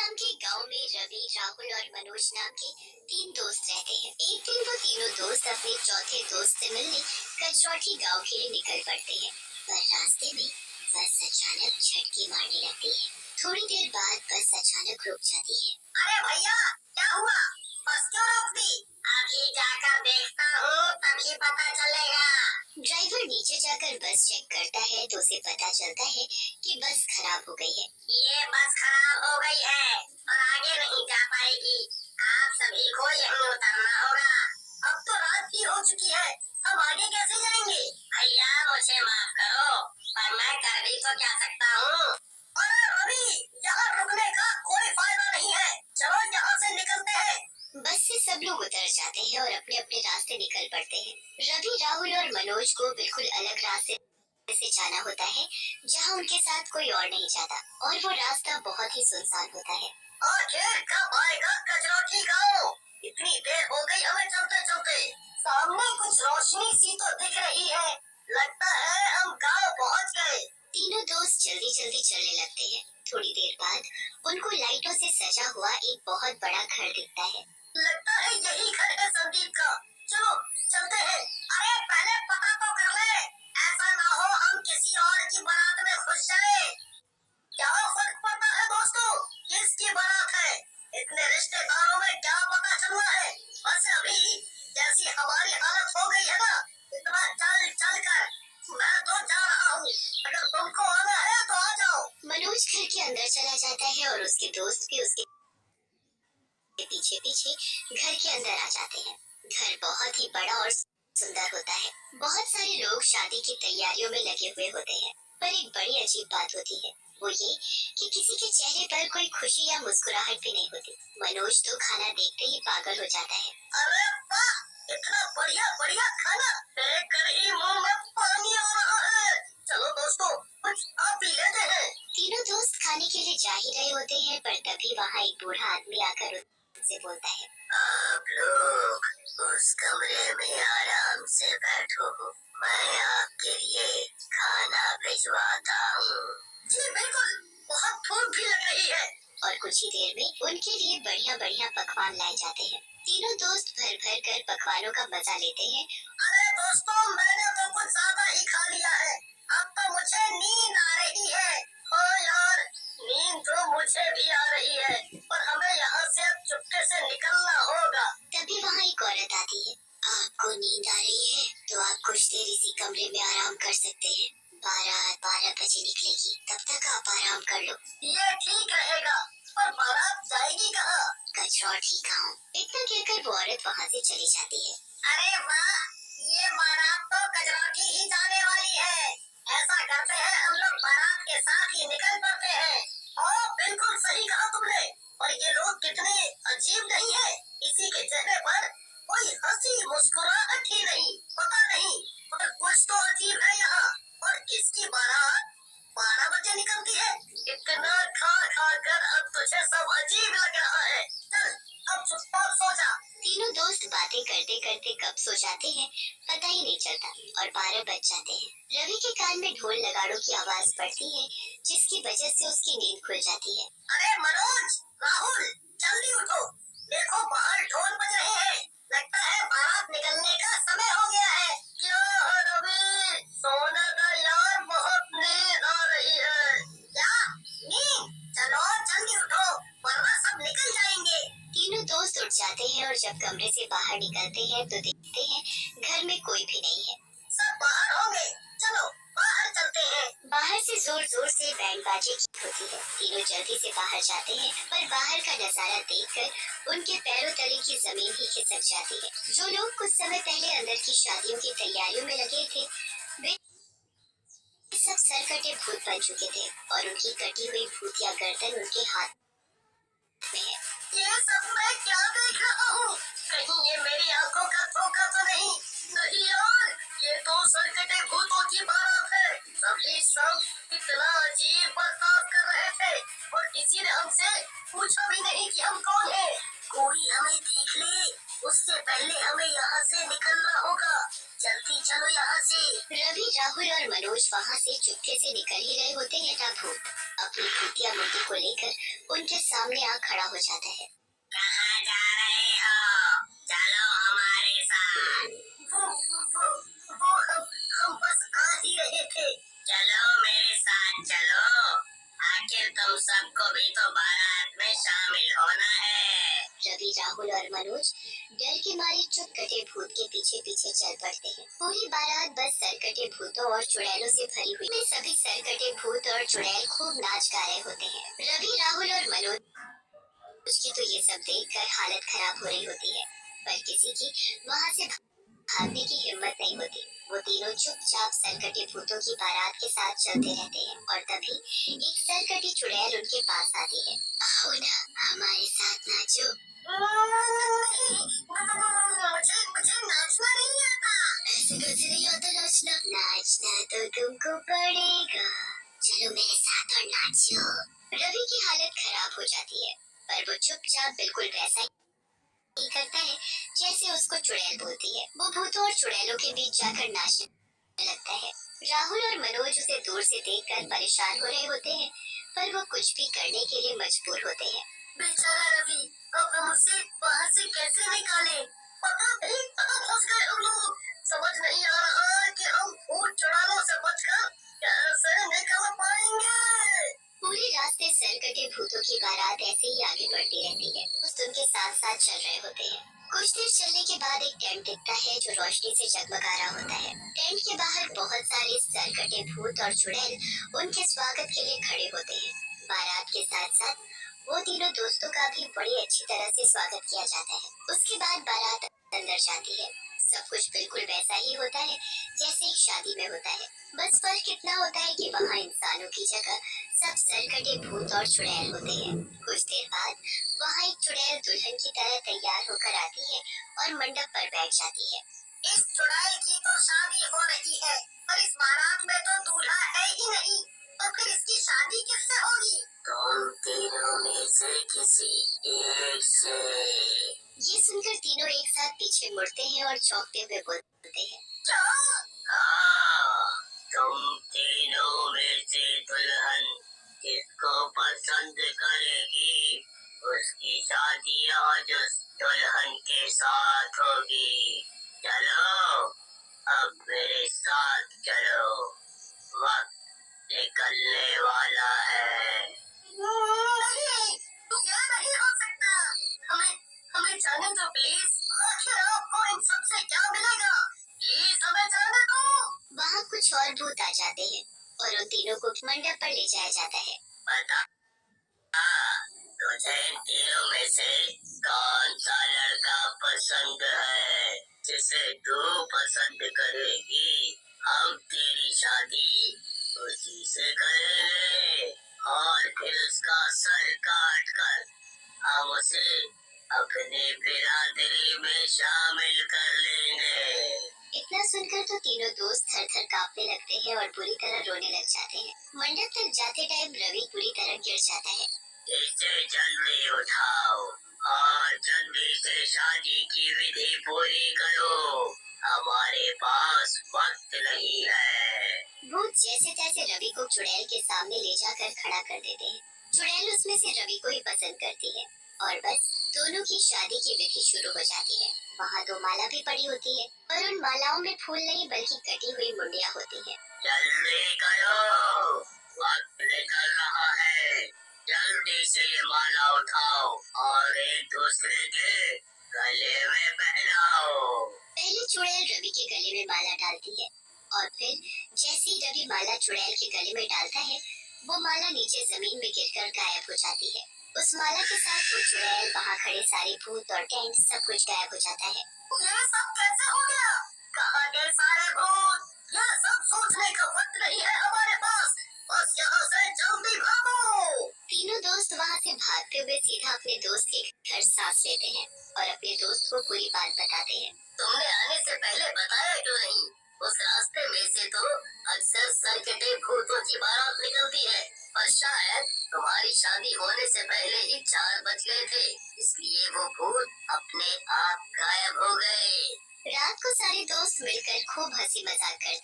नाम के गांव में रवि, राहुल और मनोज नाम के तीन दोस्त रहते हैं। एक दिन वो तीनों दोस्त अपने चौथे दोस्त से मिलने कचरौठी गांव के लिए निकल पड़ते हैं, पर रास्ते में बस अचानक झटके मारने लगती है। थोड़ी देर बाद बस अचानक रुक जाती है। अरे भैया, क्या हुआ? बस क्यों रोक दी? अभी जाकर देखता हूँ, तभी पता चलेगा। ड्राइवर नीचे जाकर बस चेक करता है तो उसे पता चलता है कि बस खराब हो गई है। ये बस खराब हो गई है और आगे नहीं जा पाएगी। आप सभी को यहीं उतरना होगा। अब तो रात भी हो चुकी है, हम आगे कैसे जाएंगे? भैया मुझे माफ करो, पर मैं कर भी तो क्या सकता हूँ। अरे रवि, यहाँ रुकने का कोई फायदा नहीं है, चलो यहाँ से निकलते हैं। बस से सब लोग उतर जाते हैं और अपने अपने रास्ते निकल पड़ते हैं। रवि, राहुल और मनोज को बिल्कुल अलग रास्ते से जाना होता है, जहाँ उनके साथ कोई और नहीं जाता, और वो रास्ता बहुत ही सुनसान होता है। आखिर कब आएगा कचरौठी गाँव? इतनी देर हो गई हमें चलते चलते। सामने कुछ रोशनी सी तो दिख रही है, लगता है हम गाँव पहुँच गए। तीनों दोस्त जल्दी जल्दी चलने लगते हैं। थोड़ी देर बाद उनको लाइटों से सजा हुआ एक बहुत बड़ा घर दिखता है। लगता है यही घर है संदीप का। चलो चलते हैं। अरे पहले पता तो कर ले, ऐसा ना हो हम किसी और की बारात में घुस जाए। क्या फर्क पड़ता है दोस्तों, किसकी बारात है? इतने रिश्तेदारों में क्या पता चलना है। बस अभी जैसी हमारी हालत हो गई है ना, इतना चल चल कर मैं तो जा रहा हूँ। अगर तुमको आना है तो आ जाओ। मनोज घर के अंदर चला जाता है और उसके दोस्त भी उसके पीछे पीछे घर के अंदर आ जाते हैं। घर बहुत ही बड़ा और सुंदर होता है। बहुत सारे लोग शादी की तैयारियों में लगे हुए होते हैं, पर एक बड़ी अजीब बात होती है, वो ये कि किसी के चेहरे पर कोई खुशी या मुस्कुराहट भी नहीं होती। मनोज तो खाना देखते ही पागल हो जाता है। अरे वाह, इतना बढ़िया बढ़िया खाना देख कर ही मुंह में पानी आ रहा है। चलो दोस्तों, कुछ खा पी लेते हैं। तीनों दोस्त खाने के लिए जा ही रहे होते हैं, पर तभी वहाँ एक बूढ़ा आदमी आकर उनसे बोलता है, आप लोग उस कमरे में आराम से बैठो, मैं आपके लिए खाना भिजवाता हूँ। जी बिल्कुल, बहुत भूख भी लग रही है। और कुछ ही देर में उनके लिए बढ़िया बढ़िया पकवान लाए जाते हैं। तीनों दोस्त भर भर कर पकवानों का मजा लेते हैं। अरे दोस्तों, मैंने तो कुछ ज्यादा ही खा लिया है, अब तो मुझे नींद आ रही है। ओ यार, नींद तो मुझे भी आ रही है, पर हमें यहाँ से अब चुपके से निकलना होगा। तभी वहाँ एक औरत आती है। आपको नींद आ रही है तो आप कुछ देर इसी कमरे में आराम कर सकते हैं। 12 बजे निकलेगी, तब तक आप आराम कर लो। ये ठीक रहेगा, पर बारात जाएगी कहाँ? कचरौठी गाँव। इतना कहकर वो औरत वहाँ से चली जाती है। अरे वाह, ये बारात तो कचरौठी ही जाने वाली है। ऐसा करते हैं, हम लोग बारात के साथ ही निकल पड़ते हैं। ओ बिल्कुल सही कहा तुमने। और ये लोग कितने अजीब नहीं है, किसी के चेहरे पर कोई हंसी मुस्कुराहट ही नहीं। पता नहीं, पर कुछ तो अजीब है यहाँ। और किसकी बारात 12 बजे निकलती है? इतना खा खा कर अब तुझे सब अजीब लग रहा है। चल अब चुपचाप सो जा। तीनों दोस्त बातें करते करते कब सो जाते हैं पता ही नहीं चलता, और 12 बज जाते हैं। रवि के कान में ढोल नगाड़ों की आवाज पड़ती है, जिसकी वजह से उसकी नींद खुल जाती है। अरे मनोज, राहुल, जल्दी उठो, देखो बाहर ढोल बज रहे हैं। लगता है बारात निकलने का समय हो गया है। क्या है रवि, सोने का यार, बहुत नींद आ रही है। क्या नींद? चलो जल्दी उठो, वरना सब निकल जाएंगे। तीनों दोस्त उठ जाते हैं और जब कमरे से बाहर निकलते हैं तो देखते हैं घर में कोई भी नहीं है। सब बाहर होंगे, चलो बाहर चलते हैं। बाहर से जोर जोर से बैंड बाजी की होती है। तीनों जल्दी से बाहर जाते हैं, पर बाहर का नजारा देखकर उनके पैरों तले की जमीन ही खिसक जाती है। जो लोग कुछ समय पहले अंदर की शादियों की तैयारियों में लगे थे, वे सब सरकटे भूत बन चुके थे, और उनकी कटी हुई भूतिया गर्दन उनके हाथ में है। ये सब मैं क्या देख रहा हूँ? कहीं ये मेरी आंखों का धोखा तो नहीं? नहीं यार, ये तो सरकटे भूतों की बारात है। सभी सब इतना अजीब बर्ताव कर रहे थे, और किसी ने हमसे पूछा भी नहीं कि हम कौन हैं। कोई हमें देख ले, उससे पहले हमें यहाँ से निकलना होगा। जल्दी चलो यहाँ से। रवि, राहुल और मनोज वहाँ से चुपके से निकल ही रहे होते हैं तब भूत अपनी भूतिया मूर्ति को लेकर उनके सामने आ खड़ा हो जाता है। कहाँ जा रहे हो? चलो हमारे साथ। वो हम बस आ ही रहे थे। चलो मेरे साथ चलो, आखिर तुम सबको भी तो बारात में शामिल होना है। रवि, राहुल और मनोज डर के मारे चुप कटे भूत के पीछे पीछे चल पड़ते हैं। पूरी बारात बस सरकटे भूतों और चुड़ैलों से भरी हुई में सभी सरकटे भूत और चुड़ैल खूब नाच गा रहे होते हैं। रवि, राहुल और मनोज की तो ये सब देखकर हालत खराब हो रही होती है, पर किसी की वहाँ से भागने की हिम्मत नहीं होती। वो तीनों चुपचाप सरकटे भूतों की बारात के साथ चलते रहते हैं और तभी एक सरकटी चुड़ैल उनके पास आती है। आओ ना, हमारे साथ नाचो। मुझे नाचना नहीं आता। ऐसे कैसे नहीं आता नाचना? नाचना तो तुमको पड़ेगा। चलो मेरे साथ और नाचो। रवि की हालत खराब हो जाती है, पर वो चुपचाप बिल्कुल वैसा ही करता है जैसे उसको चुड़ैल बोलती है। वो भूतों और चुड़ैलों के बीच जाकर नाचने लगता है। राहुल और मनोज उसे दूर से देखकर परेशान हो रहे होते हैं, पर वो कुछ भी करने के लिए मजबूर होते हैं। बेचारा रवि, अब हम उसे वहाँ से कैसे निकालें? पता नहीं कहाँ फंस गए हम लोग। समझ नहीं आ रहा कि हम भूत चुड़ैलों से बचकर कैसे निकल पाएंगे। पूरे रास्ते सरकटे भूतों की बारात ऐसे ही आगे बढ़ती रहती है। दोस्त उनके साथ साथ चल रहे होते हैं। कुछ देर चलने के बाद एक टेंट दिखता है जो रोशनी से जगमगा रहा होता है। टेंट के बाहर बहुत सारे सरकटे भूत और चुड़ैल उनके स्वागत के लिए खड़े होते हैं। बारात के साथ साथ वो तीनों दोस्तों का भी बड़ी अच्छी तरह से स्वागत किया जाता है। उसके बाद बारात अंदर जाती है। सब कुछ बिल्कुल वैसा ही होता है जैसे एक शादी में होता है, बस फर्क इतना होता है कि वहाँ इंसानों की जगह सब सरकटे भूत और चुड़ैल होते हैं। कुछ देर बाद वहाँ एक चुड़ैल दुल्हन की तरह तैयार होकर आती है और मंडप पर बैठ जाती है। इस चुड़ैल की तो शादी हो रही है, पर इस बारात में तो दूल्हा है ही नहीं, तो फिर इसकी शादी किससे होगी? तुम तीनों में से किसी एक से। ये सुनकर तीनों एक साथ पीछे मुड़ते हैं और चौंकते हुए बोलते हैं, क्या? हाँ, तुम तीनों में से दुल्हन जिसको पसंद करेगी उसकी शादी आज उस दुल्हन के साथ होगी। चलो अब मेरे साथ चलो, वक्त निकलने वाला है। नहीं, ये नहीं हो सकता। हमें जाने दो प्लीज। आखिर आपको इन सब से क्या मिलेगा? प्लीज हमें जाने दो। वहाँ कुछ और भूत आ जाते हैं और उन तीनों को मंडप पर ले जाया जाता है। बता, तुझे इन तीनों में से कौन सा लड़का पसंद है? जिसे तू पसंद करेगी हम तेरी शादी उसी से करेंगे और फिर उसका सर काट कर हम उसे अपनी बिरादरी में शामिल कर लेंगे। इतना सुनकर तो तीनों दोस्त थर थर कांपने लगते हैं और बुरी तरह रोने लग जाते हैं। मंडप तक जाते टाइम रवि पूरी तरह गिर जाता है। इसे जल्दी उठाओ और जल्दी से शादी की विधि पूरी करो, हमारे पास वक्त नहीं है। भूत जैसे तैसे रवि को चुड़ैल के सामने ले जाकर खड़ा कर देते हैं। चुड़ैल उसमें से रवि को ही पसंद करती है और बस दोनों की शादी की विधि शुरू हो जाती है। वहाँ 2 माला भी पड़ी होती है और उन मालाओं में फूल नहीं बल्कि कटी हुई मुंडिया होती है। जल्दी करो, वक्त निकल रहा है। जल्दी से ये माला उठाओ और एक दूसरे के गले में पहनाओ। पहले चुड़ैल रवि के गले में माला डालती है और फिर जैसे ही रवि माला चुड़ैल के गले में डालता है वो माला नीचे जमीन में गिरकर गायब हो जाती है। उस माला के साथ वो चुड़ैल, वहाँ खड़े सारे भूत और टेंट सब कुछ गायब हो जाता है। ये सब कैसे हो गया? कहाँ गए सारे भूत? यह सब सोचने का वक्त नहीं है हमारे पास, बस यहाँ से जल्दी भागो। तीनों दोस्त वहाँ से भागते हुए सीधा अपने दोस्त के घर सांस लेते हैं और अपने दोस्त को पूरी बात बताते हैं। तुमने आने से पहले बताया क्यों नहीं? उस रास्ते में से तो अक्सर सरकटे भूतों की बारात निकलती है। और शायद तुम्हारी शादी होने से पहले ही 4 बज गए थे, इसलिए वो भूत अपने आप गायब हो गए। रात को सारे दोस्त मिलकर खूब हंसी मजाक करते हैं।